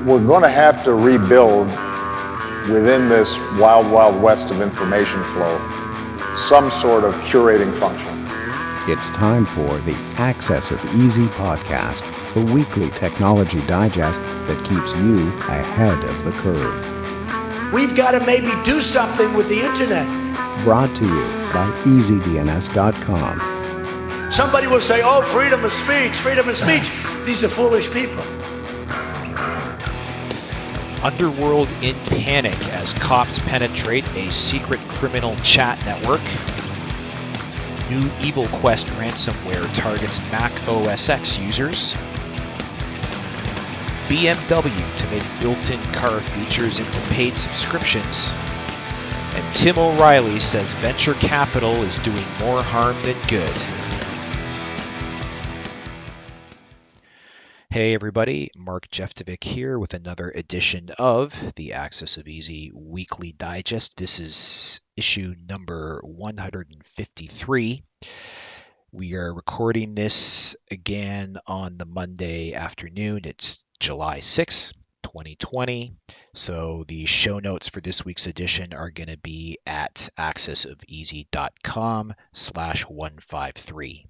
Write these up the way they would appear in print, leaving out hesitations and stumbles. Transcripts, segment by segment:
we're going to have to rebuild within this wild, wild west of information flow some sort of curating function. It's time for the AxisOfEasy podcast, the weekly technology digest that keeps you ahead of the curve. We've got to maybe do something with the internet. Brought to you by easyDNS.com. Somebody will say, oh, freedom of speech, freedom of speech. These are foolish people. Underworld in panic as cops penetrate a secret criminal chat network. New EvilQuest ransomware targets Mac OSX users. BMW to make built-in car features into paid subscriptions. And Tim O'Reilly says venture capital is doing more harm than good. Hey everybody, Mark Jeftovic here with another edition of the AxisOfEasy Weekly Digest. This is issue number 153. We are recording this again on the Monday afternoon. It's July 6th, 2020. So the show notes for this week's edition are going to be at AxisOfEasy.com/153.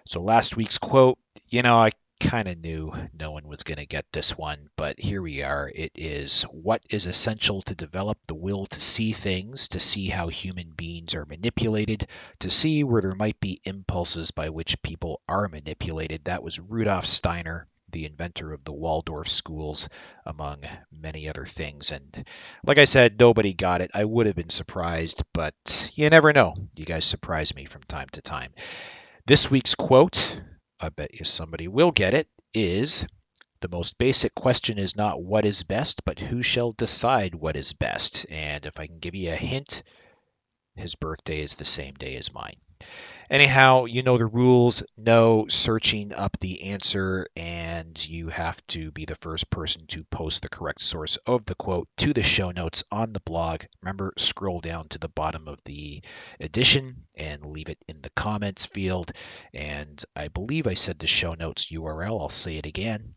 So last week's quote, I kind of knew no one was going to get this one, but here we are. It is, what is essential to develop the will to see things, to see how human beings are manipulated, to see where there might be impulses by which people are manipulated. That was Rudolf Steiner, the inventor of the Waldorf schools, among many other things. And like I said, nobody got it. I would have been surprised, but you never know. You guys surprise me from time to time. This week's quote, I bet you somebody will get it, is, the most basic question is not what is best, but who shall decide what is best. And if I can give you a hint, his birthday is the same day as mine. Anyhow, you know the rules. No searching up the answer, and you have to be the first person to post the correct source of the quote to the show notes on the blog. Remember, scroll down to the bottom of the edition and leave it in the comments field. And I believe I said the show notes URL. I'll say it again.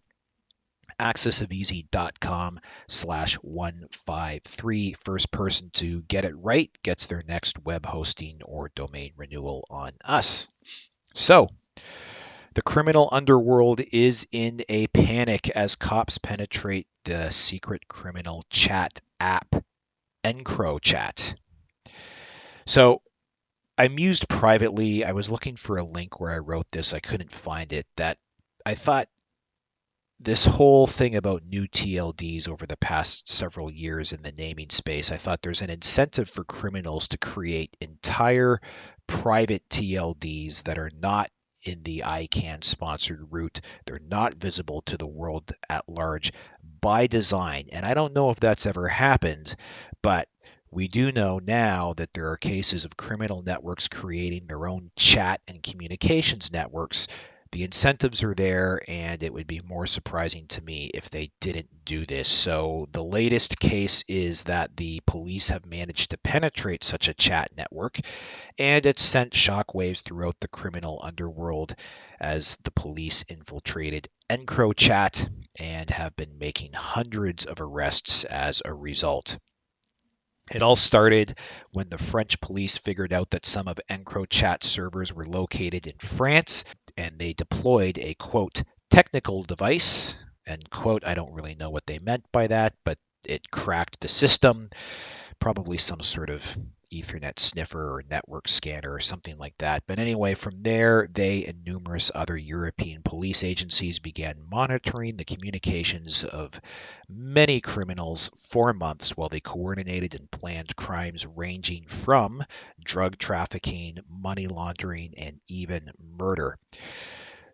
AxisOfEasy.com/153. First person to get it right gets their next web hosting or domain renewal on us. So, the criminal underworld is in a panic as cops penetrate the secret criminal chat app, EncroChat. So, I mused privately. I was looking for a link where I wrote this. I couldn't find it. That I thought this whole thing about new TLDs over the past several years in the naming space, I thought there's an incentive for criminals to create entire private TLDs that are not in the ICANN sponsored route. They're not visible to the world at large by design. And I don't know if that's ever happened, but we do know now that there are cases of criminal networks creating their own chat and communications networks. The incentives are there, and it would be more surprising to me if they didn't do this. So the latest case is that the police have managed to penetrate such a chat network, and it's sent shockwaves throughout the criminal underworld as the police infiltrated EncroChat and have been making hundreds of arrests as a result. It all started when the French police figured out that some of EncroChat servers were located in France, and they deployed a, quote, technical device, end quote. I don't really know what they meant by that, but it cracked the system, probably some sort of Ethernet sniffer or network scanner or something like that. But anyway, from there, they and numerous other European police agencies began monitoring the communications of many criminals for months while they coordinated and planned crimes ranging from drug trafficking, money laundering, and even murder.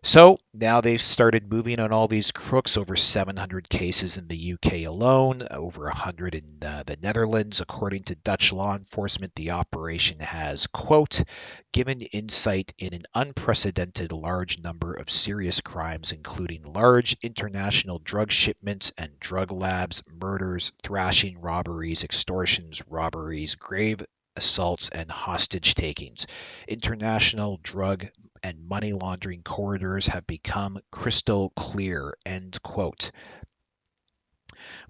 So now they've started moving on all these crooks, over 700 cases in the UK alone, over 100 in the Netherlands. According to Dutch law enforcement, the operation has, quote, given insight in an unprecedented large number of serious crimes, including large international drug shipments and drug labs, murders, thrashing, robberies, extortions, robberies, grave assaults, and hostage takings. International drug and money laundering corridors have become crystal clear, end quote.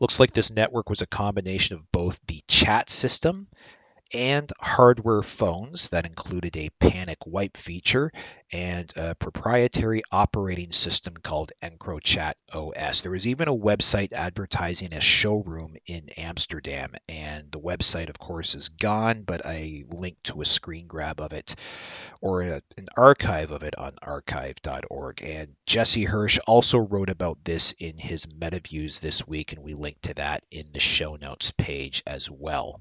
Looks like this network was a combination of both the chat system and hardware phones that included a panic wipe feature and a proprietary operating system called EncroChat OS. There was even a website advertising a showroom in Amsterdam, and the website, of course, is gone, but I linked to a screen grab of it or an archive of it on archive.org. And Jesse Hirsch also wrote about this in his MetaViews this week, and we link to that in the show notes page as well.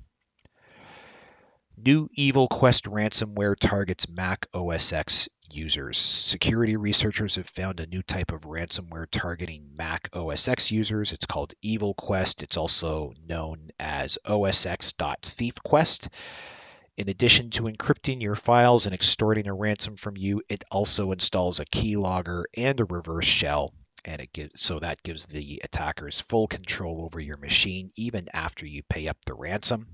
New EvilQuest ransomware targets Mac OSX users. Security researchers have found a new type of ransomware targeting Mac OSX users. It's called EvilQuest. It's also known as OSX.ThiefQuest. In addition to encrypting your files and extorting a ransom from you, it also installs a keylogger and a reverse shell, and that gives the attackers full control over your machine even after you pay up the ransom.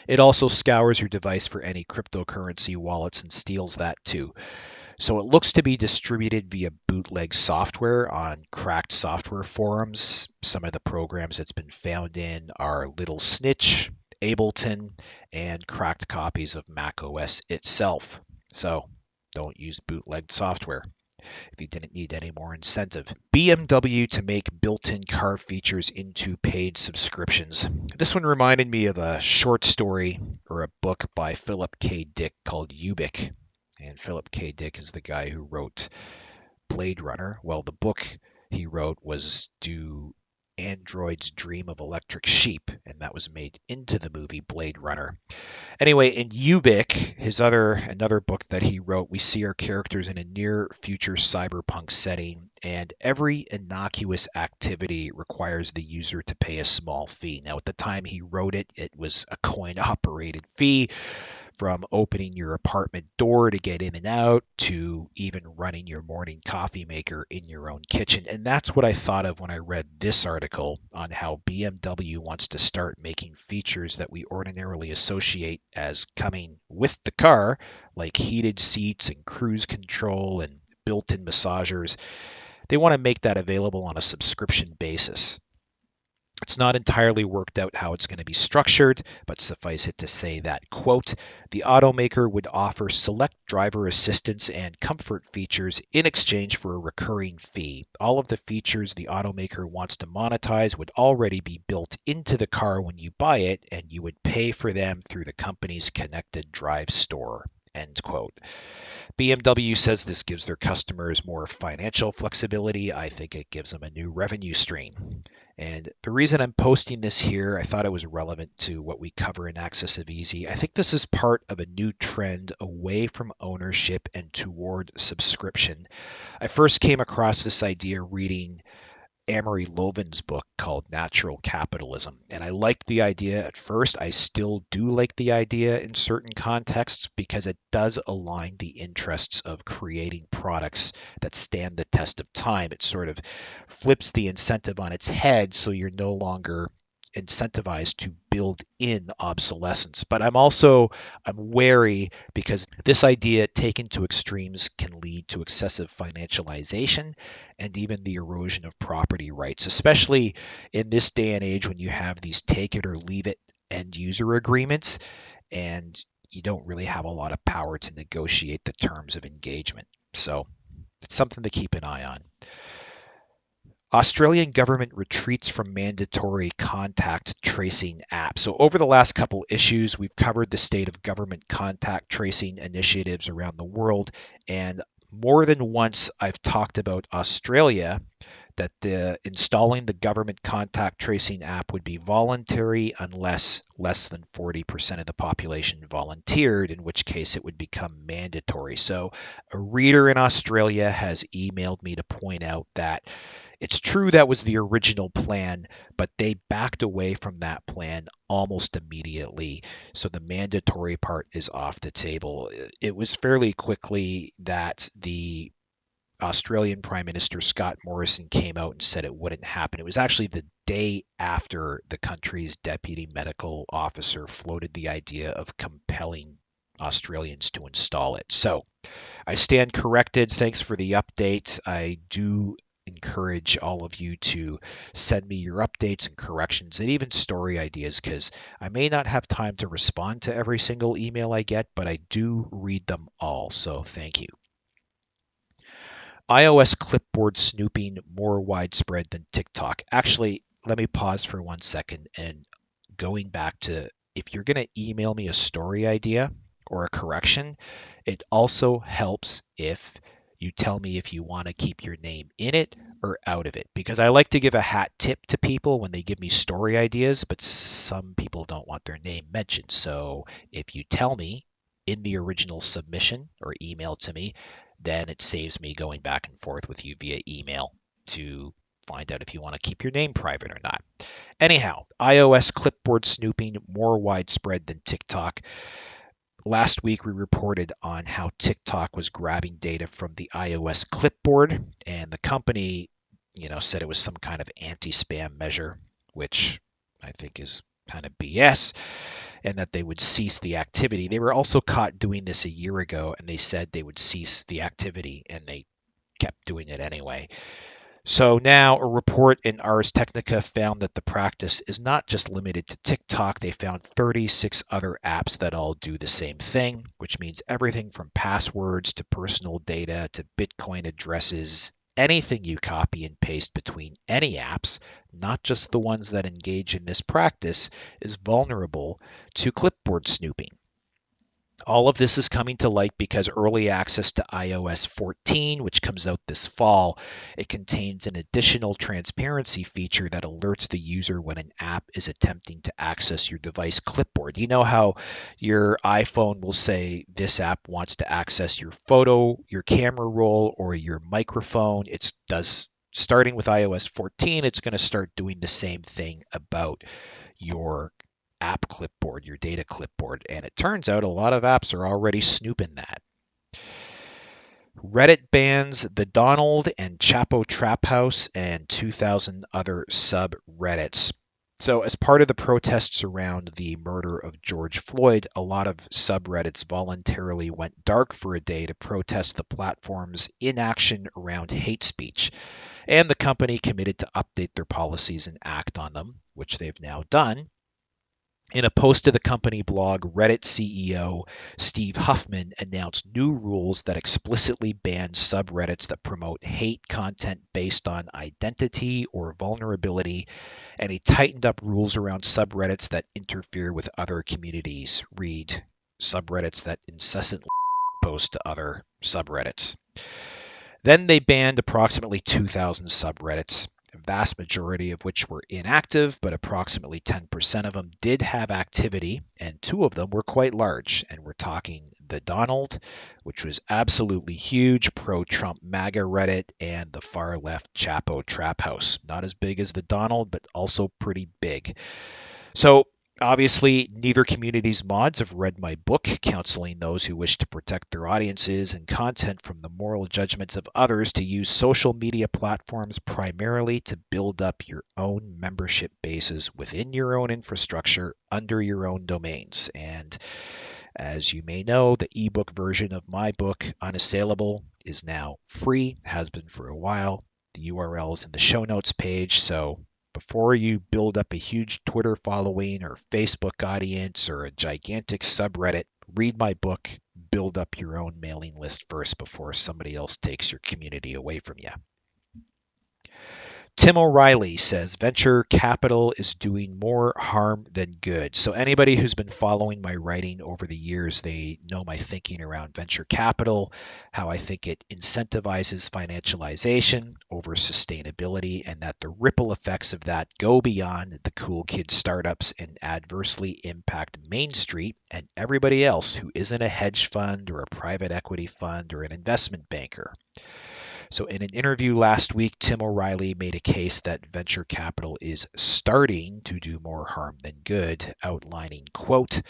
It also scours your device for any cryptocurrency wallets and steals that too. So it looks to be distributed via bootleg software on cracked software forums. Some of the programs it's been found in are Little Snitch, Ableton, and cracked copies of Mac OS itself. So don't use bootlegged software if you didn't need any more incentive. BMW to make built-in car features into paid subscriptions. This one reminded me of a short story or a book by Philip K. Dick called Ubik. And Philip K. Dick is the guy who wrote Blade Runner. Well, the book he wrote was Do Androids Dream of Electric Sheep, and that was made into the movie Blade Runner. Anyway, in Ubik, another book that he wrote, we see our characters in a near future cyberpunk setting, and every innocuous activity requires the user to pay a small fee. Now, at the time he wrote it, it was a coin-operated fee, from opening your apartment door to get in and out to even running your morning coffee maker in your own kitchen. And that's what I thought of when I read this article on how BMW wants to start making features that we ordinarily associate as coming with the car, like heated seats and cruise control and built-in massagers. They want to make that available on a subscription basis. It's not entirely worked out how it's going to be structured, but suffice it to say that, quote, the automaker would offer select driver assistance and comfort features in exchange for a recurring fee. All of the features the automaker wants to monetize would already be built into the car when you buy it, and you would pay for them through the company's connected drive store, end quote. BMW says this gives their customers more financial flexibility. I think it gives them a new revenue stream. And the reason I'm posting this here, I thought it was relevant to what we cover in AxisOfEasy. I think this is part of a new trend away from ownership and toward subscription. I first came across this idea reading Amory Lovin's book called Natural Capitalism. And I liked the idea at first. I still do like the idea in certain contexts because it does align the interests of creating products that stand the test of time. It sort of flips the incentive on its head, so you're no longer incentivized to build in obsolescence. But I'm wary because this idea taken to extremes can lead to excessive financialization and even the erosion of property rights, especially in this day and age when you have these take it or leave it end user agreements and you don't really have a lot of power to negotiate the terms of engagement. So it's something to keep an eye on. Australian government retreats from mandatory contact tracing apps. So over the last couple issues, we've covered the state of government contact tracing initiatives around the world. And more than once, I've talked about Australia, that installing the government contact tracing app would be voluntary unless less than 40% of the population volunteered, in which case it would become mandatory. So a reader in Australia has emailed me to point out that it's true that was the original plan, but they backed away from that plan almost immediately. So the mandatory part is off the table. It was fairly quickly that the Australian Prime Minister Scott Morrison came out and said it wouldn't happen. It was actually the day after the country's deputy medical officer floated the idea of compelling Australians to install it. So I stand corrected. Thanks for the update. I do encourage all of you to send me your updates and corrections and even story ideas, because I may not have time to respond to every single email I get, but I do read them all, so thank you. iOS clipboard snooping more widespread than TikTok. Actually, let me pause for 1 second and going back to, if you're going to email me a story idea or a correction, it also helps if you tell me if you want to keep your name in it or out of it, because I like to give a hat tip to people when they give me story ideas, but some people don't want their name mentioned. So if you tell me in the original submission or email to me, then it saves me going back and forth with you via email to find out if you want to keep your name private or not. Anyhow, iOS clipboard snooping more widespread than TikTok. Last week, we reported on how TikTok was grabbing data from the iOS clipboard, and the company, said it was some kind of anti-spam measure, which I think is kind of BS, and that they would cease the activity. They were also caught doing this a year ago, and they said they would cease the activity, and they kept doing it anyway. So now a report in Ars Technica found that the practice is not just limited to TikTok. They found 36 other apps that all do the same thing, which means everything from passwords to personal data to Bitcoin addresses. Anything you copy and paste between any apps, not just the ones that engage in this practice, is vulnerable to clipboard snooping. All of this is coming to light because early access to iOS 14, which comes out this fall, it contains an additional transparency feature that alerts the user when an app is attempting to access your device clipboard. You know how your iPhone will say this app wants to access your photo, your camera roll, or your microphone. It does, starting with iOS 14, it's going to start doing the same thing about your app clipboard, your data clipboard, and it turns out a lot of apps are already snooping that. Reddit bans the Donald and Chapo Trap House and 2,000 other subreddits. So as part of the protests around the murder of George Floyd, a lot of subreddits voluntarily went dark for a day to protest the platform's inaction around hate speech. And the company committed to update their policies and act on them, which they've now done. In a post to the company blog, Reddit CEO Steve Huffman announced new rules that explicitly ban subreddits that promote hate content based on identity or vulnerability, and he tightened up rules around subreddits that interfere with other communities. Read subreddits that incessantly post to other subreddits. Then they banned approximately 2,000 subreddits, the vast majority of which were inactive, but approximately 10% of them did have activity, and 2 of them were quite large. And we're talking the Donald, which was absolutely huge, pro-Trump MAGA Reddit, and the far-left Chapo Trap House. Not as big as the Donald, but also pretty big. So obviously, neither community's mods have read my book, counseling those who wish to protect their audiences and content from the moral judgments of others to use social media platforms primarily to build up your own membership bases within your own infrastructure under your own domains. And as you may know, the ebook version of my book, Unassailable, is now free, has been for a while. The URL is in the show notes page, so before you build up a huge Twitter following or Facebook audience or a gigantic subreddit, read my book, build up your own mailing list first before somebody else takes your community away from you. Tim O'Reilly says venture capital is doing more harm than good. So anybody who's been following my writing over the years, they know my thinking around venture capital, how I think it incentivizes financialization over sustainability, and that the ripple effects of that go beyond the cool kid startups and adversely impact Main Street and everybody else who isn't a hedge fund or a private equity fund or an investment banker. So in an interview last week, Tim O'Reilly made a case that venture capital is starting to do more harm than good, outlining, quote,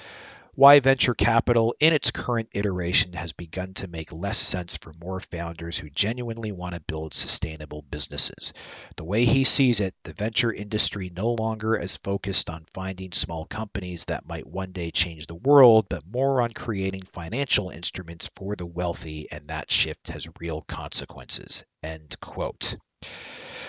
why venture capital in its current iteration has begun to make less sense for more founders who genuinely want to build sustainable businesses. The way he sees it, the venture industry no longer is focused on finding small companies that might one day change the world, but more on creating financial instruments for the wealthy, and that shift has real consequences, end quote.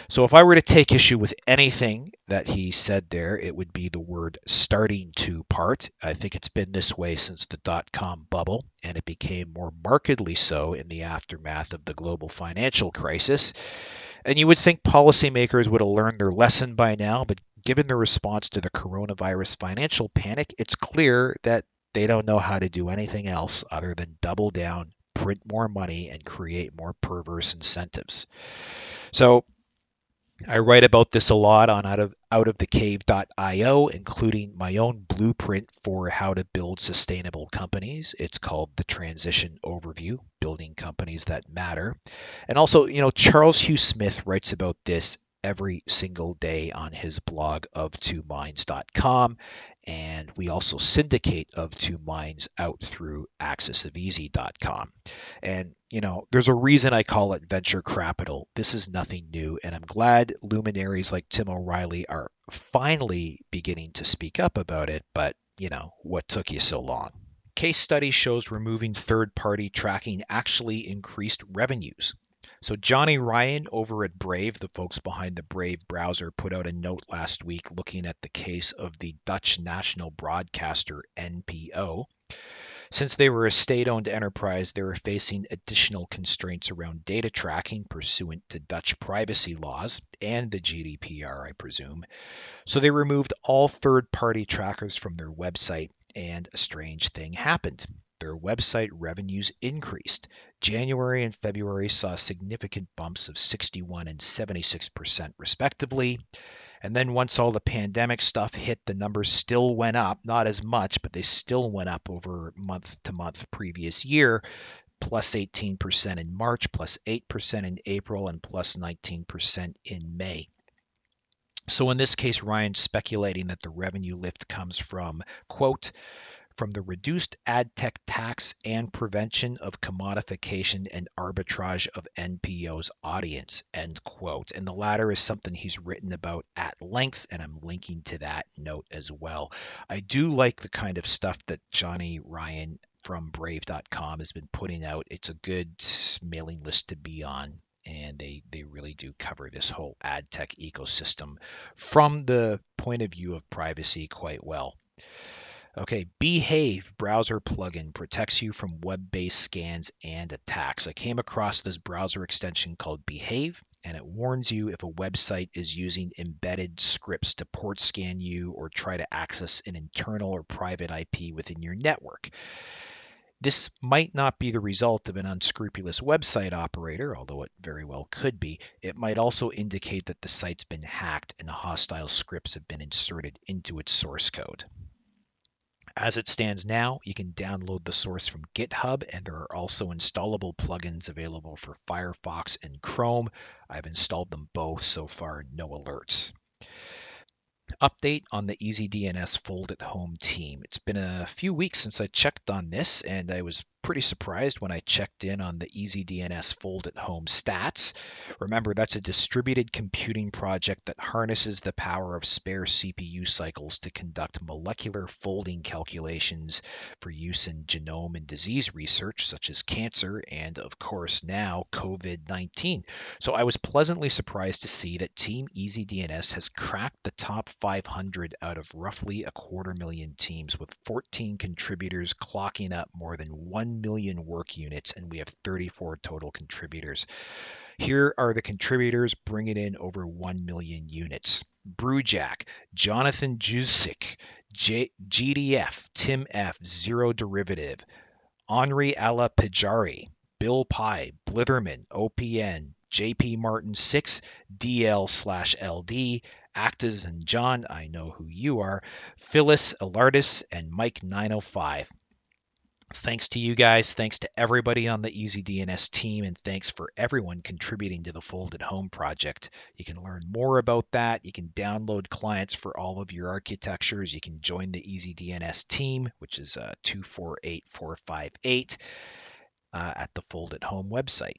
So if I were to take issue with anything that he said there, it would be the word starting to part. I think it's been this way since the dot-com bubble, and it became more markedly so in the aftermath of the global financial crisis. And you would think policymakers would have learned their lesson by now, but given the response to the coronavirus financial panic, it's clear that they don't know how to do anything else other than double down, print more money, and create more perverse incentives. So I write about this a lot on outofthecave.io, including my own blueprint for how to build sustainable companies. It's called The Transition Overview, Building Companies That Matter. And also, Charles Hugh Smith writes about this every single day on his blog of2minds.com. And we also syndicate of 2 Minds out through AxisOfEasy.com. And, there's a reason I call it venture capital. This is nothing new. And I'm glad luminaries like Tim O'Reilly are finally beginning to speak up about it. But, what took you so long? Case study shows removing third-party tracking actually increased revenues. So Johnny Ryan over at Brave, the folks behind the Brave browser, put out a note last week looking at the case of the Dutch national broadcaster NPO. Since they were a state-owned enterprise, they were facing additional constraints around data tracking pursuant to Dutch privacy laws and the GDPR, I presume. So they removed all third-party trackers from their website, and a strange thing happened. Their website revenues increased. January and February saw significant bumps of 61 and 76% respectively. And then once all the pandemic stuff hit, the numbers still went up, not as much, but they still went up over month to month previous year, plus 18% in March, plus 8% in April, and plus 19% in May. So in this case, Ryan's speculating that the revenue lift comes from, quote, from the reduced ad tech tax and prevention of commodification and arbitrage of NPO's audience, end quote. And the latter is something he's written about at length, and I'm linking to that note as well. I do like the kind of stuff that Johnny Ryan from Brave.com has been putting out. It's a good mailing list to be on, and they really do cover this whole ad tech ecosystem from the point of view of privacy quite well. Okay, Behave browser plugin protects you from web-based scans and attacks. I came across this browser extension called Behave, and it warns you if a website is using embedded scripts to port scan you or try to access an internal or private IP within your network. This might not be the result of an unscrupulous website operator, although it very well could be. It might also indicate that the site's been hacked and hostile scripts have been inserted into its source code. As it stands now, you can download the source from GitHub, and there are also installable plugins available for Firefox and Chrome. I've installed them both. So far, no alerts. Update on the easyDNS Fold at Home team. It's been a few weeks since I checked on this, and I was pretty surprised when I checked in on the easyDNS Fold at Home stats. Remember, that's a distributed computing project that harnesses the power of spare CPU cycles to conduct molecular folding calculations for use in genome and disease research, such as cancer and, of course, now COVID-19. So I was pleasantly surprised to see that Team easyDNS has cracked the top 500 out of roughly 250,000 teams, with 14 contributors clocking up more than 1 million work units, and we have 34 total contributors. Here are the contributors bringing in over 1 million units. Brewjack, Jonathan Jusik, GDF, Tim F, Zero Derivative, Henri Alapijari, Bill Pye, Blitherman, OPN, JP Martin 6, DL/LD, Actas and John, I know who you are, Phyllis Alardis, and Mike 905. Thanks to you guys, thanks to everybody on the easyDNS team, and thanks for everyone contributing to the Fold at Home project. You can learn more about that. You can download clients for all of your architectures. You can join the easyDNS team, which is 248458 at the Fold at Home website.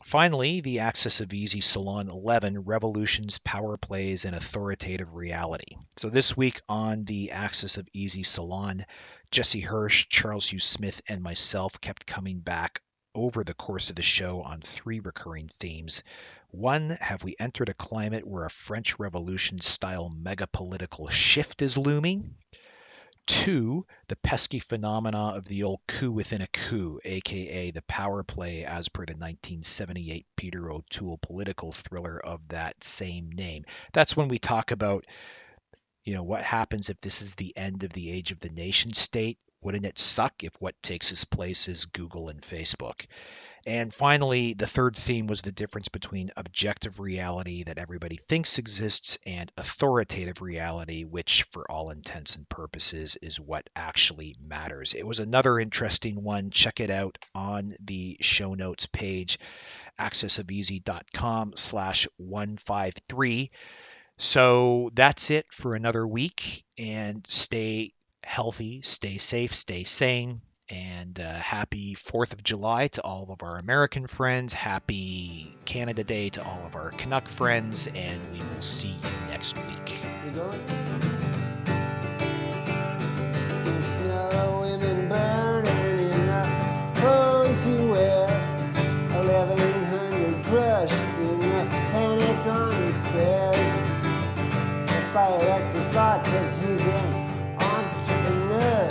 Finally, the AxisOfEasy Salon 11 Revolutions, Power Plays, and Authoritative Reality. So this week on the AxisOfEasy Salon, Jesse Hirsch, Charles Hugh Smith, and myself kept coming back over the course of the show on 3 recurring themes. 1, have we entered a climate where a French Revolution-style mega-political shift is looming? 2, the pesky phenomena of the old coup within a coup, aka the power play as per the 1978 Peter O'Toole political thriller of that same name. That's when we talk about, what happens if this is the end of the age of the nation state? Wouldn't it suck if what takes its place is Google and Facebook? And finally, the third theme was the difference between objective reality that everybody thinks exists and authoritative reality, which for all intents and purposes is what actually matters. It was another interesting one. Check it out on the show notes page, AxisOfEasy.com/153. So that's it for another week, and stay healthy, stay safe, stay sane. And happy 4th of July to all of our American friends. Happy Canada Day to all of our Canuck friends. And we will see you next week. You going? It's no women burning in the clothes you wear. 1100 crushed in the panic on the stairs. The fire that's a thought that's using entrepreneur.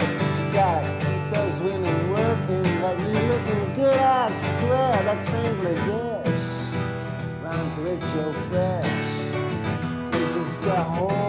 Gotta keep those women working, but you looking good, I swear. That's Bangladesh. Rounds rich, you're fresh. You're just a whore.